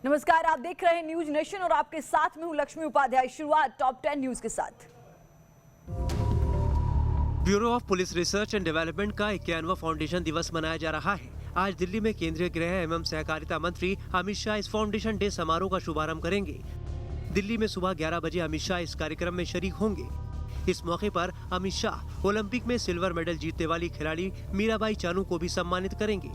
नमस्कार, आप देख रहे हैं न्यूज नेशन और आपके साथ में हूं लक्ष्मी उपाध्याय। शुरुआत टॉप 10 न्यूज के साथ। Bureau of police research and development का 51वां फाउंडेशन दिवस मनाया जा रहा है। आज दिल्ली में केंद्रीय गृह एवं सहकारिता मंत्री अमित शाह इस फाउंडेशन डे समारोह का शुभारंभ करेंगे। दिल्ली में सुबह 11 बजे अमित शाह इस कार्यक्रम में शरीक होंगे। इस मौके पर अमित शाह ओलंपिक में सिल्वर मेडल जीतने वाली खिलाड़ी मीराबाई चानू को भी सम्मानित करेंगे।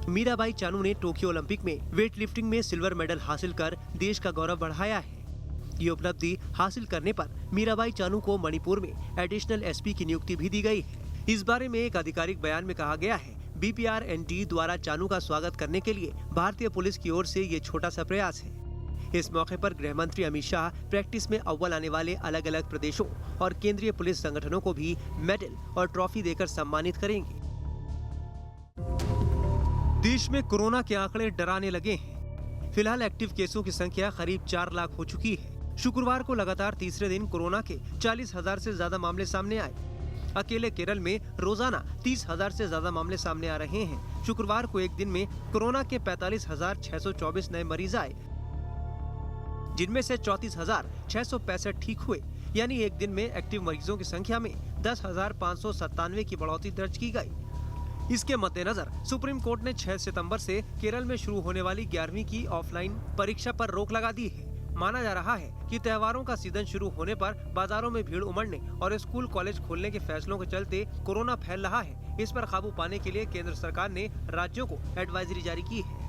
मीराबाई चानू ने टोक्यो ओलंपिक में वेट लिफ्टिंग में सिल्वर मेडल हासिल कर देश का गौरव बढ़ाया है। ये उपलब्धि हासिल करने पर मीराबाई चानू को मणिपुर में एडिशनल एसपी की नियुक्ति भी दी गई है। इस बारे में एक आधिकारिक बयान में कहा गया है, BPRNT द्वारा चानू का स्वागत करने के लिए भारतीय पुलिस की ओर से ये छोटा सा प्रयास है। इस मौके पर गृह मंत्री अमित शाह प्रैक्टिस में अव्वल आने वाले अलग अलग प्रदेशों और केंद्रीय पुलिस संगठनों को भी मेडल और ट्रॉफी देकर सम्मानित करेंगे। देश में कोरोना के आंकड़े डराने लगे हैं। फिलहाल एक्टिव केसों की संख्या करीब 4 लाख हो चुकी है। शुक्रवार को लगातार तीसरे दिन कोरोना के 40,000 से ज्यादा मामले सामने आए। अकेले केरल में रोजाना 30,000 से ज्यादा मामले सामने आ रहे हैं। शुक्रवार को एक दिन में कोरोना के 45,624 नए मरीज आए, जिनमें से 34,665 ठीक हुए। यानी एक दिन में एक्टिव मरीजों की संख्या में 10,597 की बढ़ोतरी दर्ज की गई। इसके मद्देनजर सुप्रीम कोर्ट ने 6 सितंबर से केरल में शुरू होने वाली 11वीं की ऑफलाइन परीक्षा पर रोक लगा दी है। माना जा रहा है कि त्योहारों का सीजन शुरू होने पर बाजारों में भीड़ उमड़ने और स्कूल कॉलेज खोलने के फैसलों के चलते कोरोना फैल रहा है। इस पर काबू पाने के लिए केंद्र सरकार ने राज्यों को एडवाइजरी जारी की है।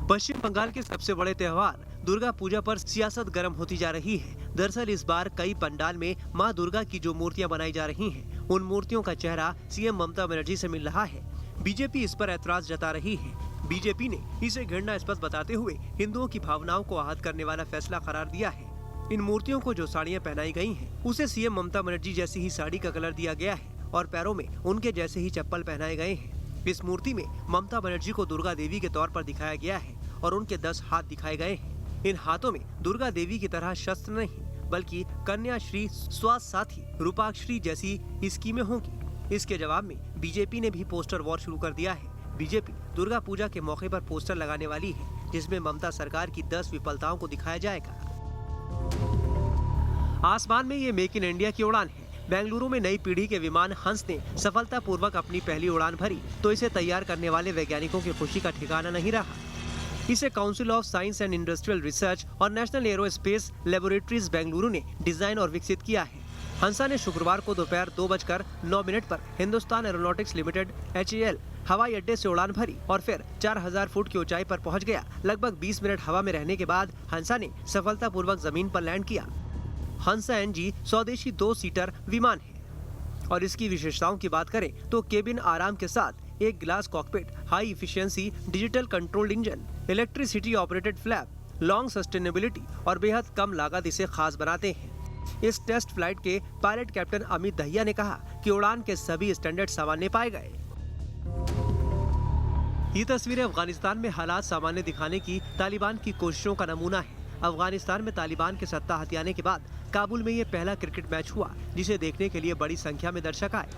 पश्चिम बंगाल के सबसे बड़े त्योहार दुर्गा पूजा पर सियासत गर्म होती जा रही है। दरअसल इस बार कई पंडाल में मां दुर्गा की जो मूर्तियां बनाई जा रही हैं, उन मूर्तियों का चेहरा सीएम ममता बनर्जी से मिल रहा है। बीजेपी इस पर ऐतराज जता रही है। बीजेपी ने इसे घृणास्पद बताते हुए हिंदुओं की भावनाओं को आहत करने वाला फैसला करार दिया है। इन मूर्तियों को जो साड़ियां पहनाई गई हैं, उसे सीएम ममता बनर्जी जैसी ही साड़ी का कलर दिया गया है और पैरों में उनके जैसे ही चप्पल पहनाए गए हैं। इस मूर्ति में ममता बनर्जी को दुर्गा देवी के तौर पर दिखाया गया है और उनके 10 हाथ दिखाए गए हैं। इन हाथों में दुर्गा देवी की तरह शस्त्र नहीं, बल्कि कन्या श्री, स्वास्थ्य साथी, रूपाक्षी जैसी स्कीमें होंगी। इसके जवाब में बीजेपी ने भी पोस्टर वॉर शुरू कर दिया है। बीजेपी दुर्गा पूजा के मौके पर पोस्टर लगाने वाली है, जिसमें ममता सरकार की 10 विफलताओं को दिखाया जाएगा। आसमान में ये मेक इन इंडिया की उड़ान है। बेंगलुरु में नई पीढ़ी के विमान हंस ने सफलतापूर्वक अपनी पहली उड़ान भरी, तो इसे तैयार करने वाले वैज्ञानिकों की खुशी का ठिकाना नहीं रहा। इसे council of science and industrial research और नेशनल एरोस्पेस लेबोरेटरीज बेंगलुरु ने डिजाइन और विकसित किया है। हंसा ने शुक्रवार को दोपहर 2:09 पर हिंदुस्तान एरोनॉटिक्स लिमिटेड HAL हवाई अड्डे से उड़ान भरी और फिर 4000 फुट की ऊंचाई पर पहुंच गया। लगभग 20 मिनट हवा में रहने के बाद हंसा ने सफलतापूर्वक जमीन पर लैंड किया। हंसा NG स्वदेशी 2 सीटर विमान है और इसकी विशेषताओं की बात करें तो केबिन आराम के साथ एक glass cockpit, high efficiency digital controlled engine, electricity operated flap, long sustainability और बेहद कम लागत इसे खास बनाते हैं। इस टेस्ट फ्लाइट के पायलट कैप्टन अमित दहिया ने कहा कि उड़ान के सभी स्टैंडर्ड सामान्य पाए गए। ये तस्वीरें अफगानिस्तान में हालात सामान्य दिखाने की तालिबान की कोशिशों का नमूना है। अफगानिस्तान में तालिबान के सत्ता हथियाने के बाद काबुल में ये पहला क्रिकेट मैच हुआ, जिसे देखने के लिए बड़ी संख्या में दर्शक आए।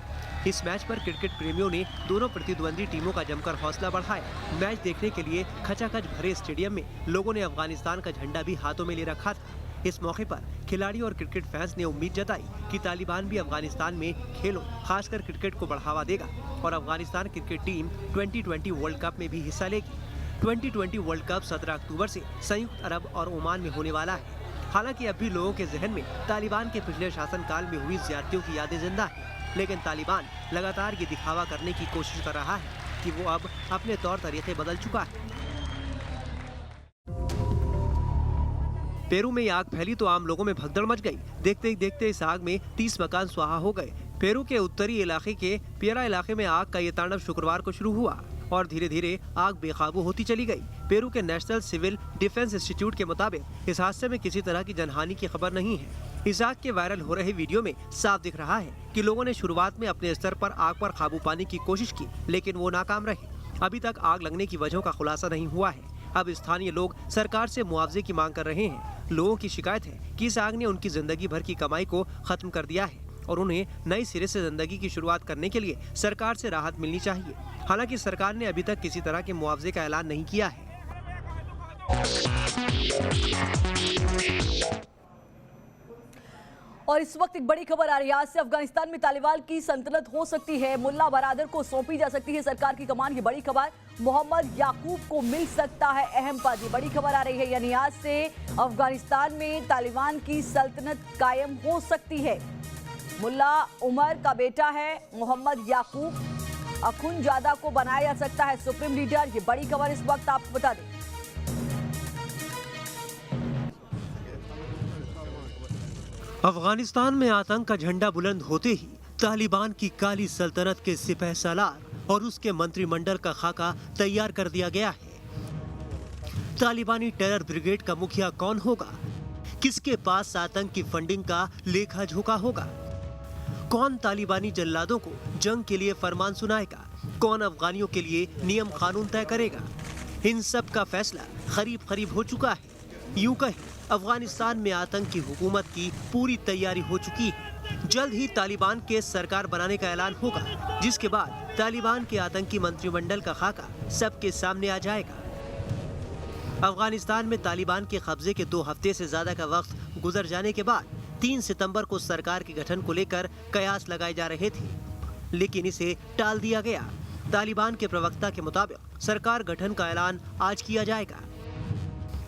इस मैच पर क्रिकेट प्रेमियों ने दोनों प्रतिद्वंदी टीमों का जमकर हौसला बढ़ाया। मैच देखने के लिए खचाखच भरे स्टेडियम में लोगों ने अफगानिस्तान का झंडा भी हाथों में ले रखा था। इस मौके पर खिलाड़ी और क्रिकेट फैंस ने उम्मीद जताई कि तालिबान भी अफगानिस्तान में खेलों, खासकर क्रिकेट को बढ़ावा देगा और Afghanistan cricket team 2020 world cup में भी हिस्सा लेगी। 2020 वर्ल्ड कप 17 अक्टूबर से संयुक्त अरब और ओमान में होने वाला है। हालांकि अब भी लोगों के जहन में तालिबान के पिछले शासनकाल में हुई ज्यादतियों की यादें जिंदा है, लेकिन तालिबान लगातार ये दिखावा करने की कोशिश कर रहा है कि वो अब अपने तौर तरीके बदल चुका है। पेरू में आग फैली तो आम लोगों में भगदड़ मच गई। देखते ही देखते इस आग में 30 मकान स्वाहा हो गए। पेरू के उत्तरी इलाके के पियरा इलाके में आग का ये तांडव शुक्रवार को शुरू हुआ और धीरे धीरे आग बेकाबू होती चली गई। पेरू के नेशनल सिविल डिफेंस इंस्टीट्यूट के मुताबिक इस हादसे में किसी तरह की जनहानि की खबर नहीं है। इस आग के वायरल हो रहे वीडियो में साफ दिख रहा है कि लोगों ने शुरुआत में अपने स्तर पर आग पर काबू पाने की कोशिश की, लेकिन वो नाकाम रहे। अभी तक आग लगने की वजहों का खुलासा नहीं हुआ है। अब स्थानीय लोग सरकार से मुआवजे की मांग कर रहे हैं। लोगों की शिकायत है कि इस आग ने उनकी जिंदगी भर की कमाई को खत्म कर दिया है और उन्हें नए सिरे से जिंदगी की शुरुआत करने के लिए सरकार से राहत मिलनी चाहिए। हालांकि सरकार ने अभी तक किसी तरह के मुआवजे का ऐलान नहीं किया है। और इस वक्त एक बड़ी खबर आ रही है। आज से अफगानिस्तान में तालिबान की सल्तनत हो सकती है। मुल्ला बरादर को सौंपी जा सकती है सरकार की कमान। की बड़ी खबर, मोहम्मद याकूब को मिल सकता है अहम पद। ये बड़ी खबर आ रही है, यानी आज से अफगानिस्तान में तालिबान की सल्तनत कायम हो सकती है। मुल्ला उमर का बेटा है मोहम्मद याकूब, अखुनजादा को बनाया जा सकता है सुप्रीम लीडर। ये बड़ी खबर इस वक्त आपको बता दें। अफगानिस्तान में आतंक का झंडा बुलंद होते ही तालिबान की काली सल्तनत के सिपह सालार और उसके मंत्रिमंडल का खाका तैयार कर दिया गया है। तालिबानी टेरर ब्रिगेड का मुखिया कौन होगा? किसके पास आतंक की फंडिंग का लेखा जोखा होगा? कौन तालिबानी जल्लादों को जंग के लिए फरमान सुनाएगा? कौन अफगानियों के लिए नियम कानून तय करेगा? इन सब का फैसला करीब हो चुका है। यूं कहें अफगानिस्तान में आतंक की हुकूमत की पूरी तैयारी हो चुकी है। जल्द ही तालिबान के सरकार बनाने का ऐलान होगा, जिसके बाद तालिबान के आतंकी मंत्रिमंडल का खाका सबके सामने आ जाएगा। अफगानिस्तान में तालिबान के कब्जे के 2 हफ्ते से ज्यादा का वक्त गुजर जाने के बाद 3 सितंबर को सरकार के गठन को लेकर कयास लगाए जा रहे थे, लेकिन इसे टाल दिया गया। तालिबान के प्रवक्ता के मुताबिक सरकार गठन का ऐलान आज किया जाएगा।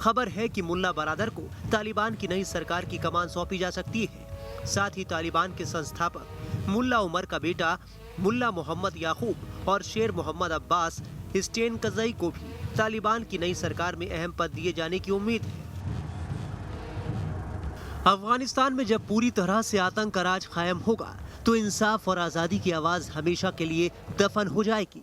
खबर है कि मुल्ला बरादर को तालिबान की नई सरकार की कमान सौंपी जा सकती है। साथ ही तालिबान के संस्थापक मुल्ला उमर का बेटा मुल्ला मोहम्मद याकूब और शेर मोहम्मद अब्बास स्टेनकज़ई को भी तालिबान की नई सरकार में अहम पद दिए जाने की उम्मीद है। अफगानिस्तान में जब पूरी तरह से आतंक का राज कायम होगा तो इंसाफ और आजादी की आवाज हमेशा के लिए दफन हो जाएगी,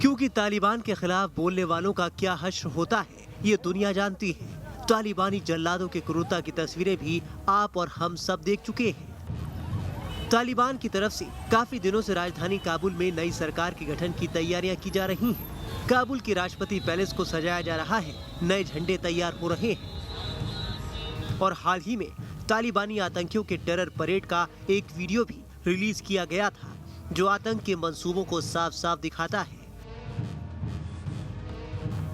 क्योंकि तालिबान के खिलाफ बोलने वालों का क्या हश्र होता है ये दुनिया जानती है। तालिबानी जल्लादों की क्रूरता की तस्वीरें भी आप और हम सब देख चुके हैं। तालिबान की तरफ से काफी दिनों से राजधानी काबुल में नई सरकार के गठन की तैयारियां की जा रही हैं। काबुल की राष्ट्रपति पैलेस को सजाया जा रहा है, नए झंडे तैयार हो रहे हैं और हाल ही में तालिबानी आतंकियों के टेरर परेड का एक वीडियो भी रिलीज किया गया था, जो आतंक के मंसूबों को साफ साफ दिखाता है।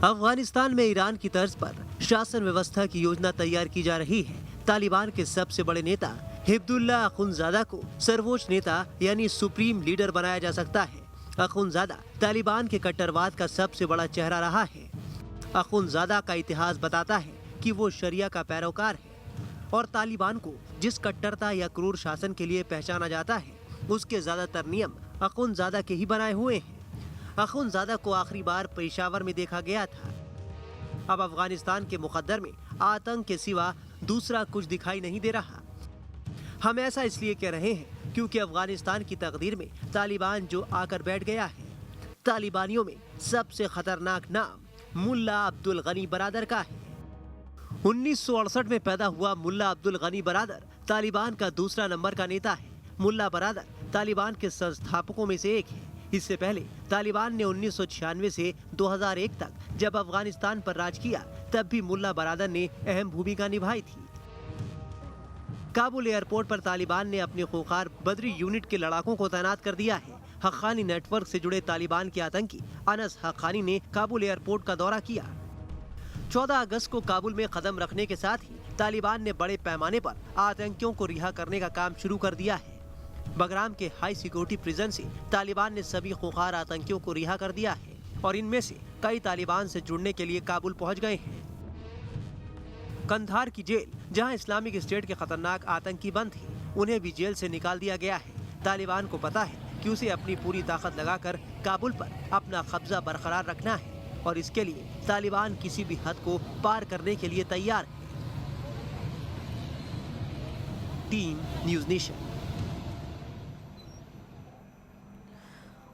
अफगानिस्तान में ईरान की तर्ज पर शासन व्यवस्था की योजना तैयार की जा रही है। तालिबान के सबसे बड़े नेता हिब्दुल्ला अखुनजादा को सर्वोच्च नेता यानी सुप्रीम लीडर बनाया जा सकता है। अखुनजादा तालिबान के कट्टरवाद का सबसे बड़ा चेहरा रहा है। अखुनजादा का इतिहास बताता है कि वो शरिया का पैरोकार है और तालिबान को जिस कट्टरता या क्रूर शासन के लिए पहचाना जाता है उसके ज्यादातर नियम अखुनजादा के ही बनाए हुए हैं। अखुनजादा को आखिरी बार पेशावर में देखा गया था। अब अफगानिस्तान के मुकद्दर में आतंक के सिवा दूसरा कुछ दिखाई नहीं दे रहा। हम ऐसा इसलिए कह रहे हैं क्योंकि अफगानिस्तान की तकदीर में तालिबान जो आकर बैठ गया है। तालिबानियों में सबसे खतरनाक नाम मुल्ला अब्दुल गनी बरादर का है। 1968 में पैदा हुआ मुल्ला अब्दुल गनी बरादर तालिबान का दूसरा नंबर का नेता है। मुल्ला बरादर तालिबान के संस्थापकों में से एक है। इससे पहले तालिबान ने 1996 से 2001 तक जब अफगानिस्तान पर राज किया, तब भी मुल्ला बरादर ने अहम भूमिका निभाई थी। काबुल एयरपोर्ट पर तालिबान ने अपने खूंखार बदरी यूनिट के लड़ाकों को तैनात कर दिया है। हक्कानी नेटवर्क से जुड़े तालिबान के आतंकी अनस हक्कानी ने काबुल एयरपोर्ट का दौरा किया। 14 अगस्त को काबुल में कदम रखने के साथ ही तालिबान ने बड़े पैमाने पर आतंकियों को रिहा करने का काम शुरू कर दिया है। बगराम के हाई सिक्योरिटी प्रिजन से तालिबान ने सभी खूंखार आतंकियों को रिहा कर दिया है और इनमें से कई तालिबान से जुड़ने के लिए काबुल पहुंच गए हैं। कंधार की जेल, जहां इस्लामिक स्टेट के खतरनाक आतंकी बंद थे, उन्हें भी जेल से निकाल दिया गया है। तालिबान को पता है कि उसे अपनी पूरी ताकत लगाकर काबुल पर अपना कब्जा बरकरार रखना है और इसके लिए तालिबान किसी भी हद को पार करने के लिए तैयार है। Team news nation.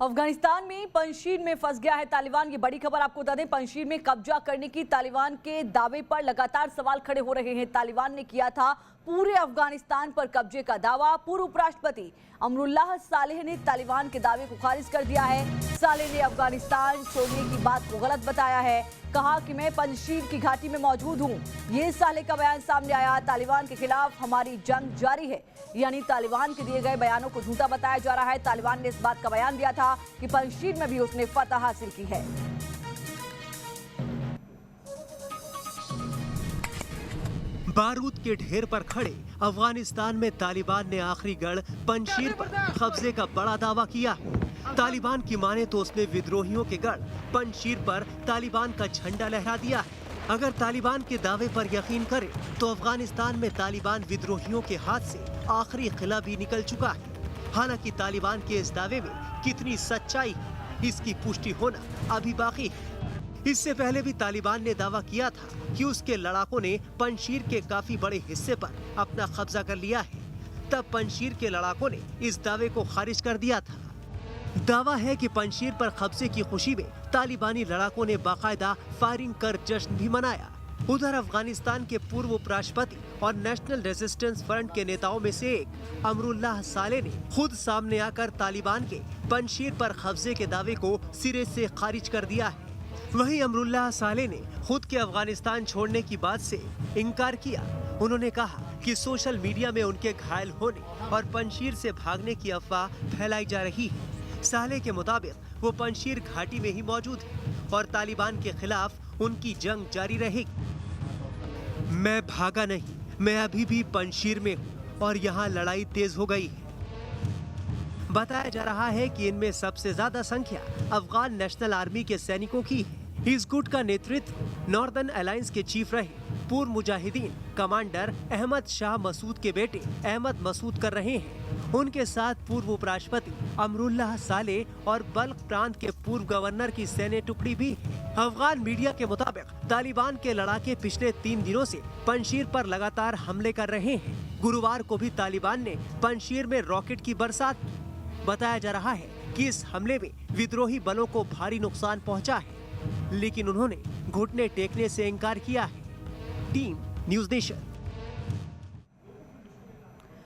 अफगानिस्तान में पंजशीर में फंस गया है तालिबान। ये बड़ी खबर आपको बता दें, पंजशीर में कब्जा करने की तालिबान के दावे पर लगातार सवाल खड़े हो रहे हैं। तालिबान ने किया था पूरे अफगानिस्तान पर कब्जे का दावा। पूर्व उपराष्ट्रपति अमरुल्लाह सालेह ने तालिबान के दावे को खारिज कर दिया है। सालेह ने अफगानिस्तान छोड़ने की बात को गलत बताया है। कहा कि मैं पंजशीर की घाटी में मौजूद हूं। ये सालेह का बयान सामने आया। तालिबान के खिलाफ हमारी जंग जारी है, यानी तालिबान के दिए गए बयानों को झूठा बताया जा रहा है। तालिबान ने इस बात का बयान दिया था कि पंजशीर में भी उसने फतह हासिल की है। बारूद के ढेर पर खड़े अफगानिस्तान में तालिबान ने आखिरी गढ़ पंजशीर पर कब्जे का बड़ा दावा किया है। तालिबान की माने तो उसने विद्रोहियों के गढ़ पंजशीर पर तालिबान का झंडा लहरा दिया है। अगर तालिबान के दावे पर यकीन करें तो अफगानिस्तान में तालिबान विद्रोहियों के हाथ से आखिरी किला भी निकल चुका है। हालांकि तालिबान के इस दावे में कितनी सच्चाई है, इसकी पुष्टि होना अभी बाकी है। इससे पहले भी तालिबान ने दावा किया था कि उसके लड़ाकों ने पंजशीर के काफी बड़े हिस्से पर अपना कब्जा कर लिया है। तब पंजशीर के लड़ाकों ने इस दावे को खारिज कर दिया था। दावा है कि पंजशीर पर कब्जे की खुशी में तालिबानी लड़ाकों ने बाकायदा फायरिंग कर जश्न भी मनाया। उधर अफगानिस्तान के पूर्व उपराष्ट्रपति और नेशनल रेजिस्टेंस फ्रंट के नेताओं में से एक अमरुल्लाह सालेह ने खुद सामने आकर तालिबान के पंजशीर पर कब्जे के दावे को सिरे से खारिज कर दिया है। वहीं अमरुल्लाह सालेह ने खुद के अफगानिस्तान छोड़ने की बात से इनकार किया। उन्होंने कहा कि सोशल मीडिया में उनके घायल होने और पंजशीर से भागने की अफवाह फैलाई जा रही है। सालेह के मुताबिक वो पंजशीर घाटी में ही मौजूद है और तालिबान के खिलाफ उनकी जंग जारी रहेगी। मैं भागा नहीं, मैं अभी भी पंजशीर में हूँ और यहाँ लड़ाई तेज हो गई है। बताया जा रहा है कि इनमें सबसे ज्यादा संख्या अफगान नेशनल आर्मी के सैनिकों की है। इस गुट का नेतृत्व नॉर्दर्न अलायंस के चीफ रहे पूर्व मुजाहिदीन कमांडर अहमद शाह मसूद के बेटे अहमद मसूद कर रहे हैं। उनके साथ पूर्व उपराष्ट्रपति अमरुल्लाह सालेह और बल्ख प्रांत के पूर्व गवर्नर की सैन्य टुकड़ी भी है। अफगान मीडिया के मुताबिक तालिबान के लड़ाके पिछले 3 दिनों से पंजशीर पर लगातार हमले कर रहे हैं। गुरुवार को भी तालिबान ने पंजशीर में रॉकेट की बरसात की। बताया जा रहा है कि इस हमले में विद्रोही बलों को भारी नुकसान पहुंचा है, लेकिन उन्होंने घुटने टेकने से इनकार किया है। Team news nation.